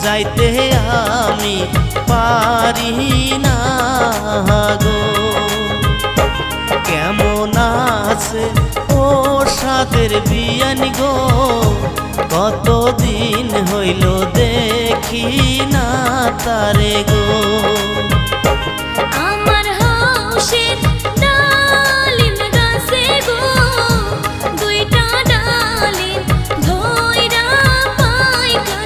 যাইতে আমি পারি না গো। কেমন আছে ও সাদের বিয়ানি গো, কতদিন হইল দেখি না তারে গো।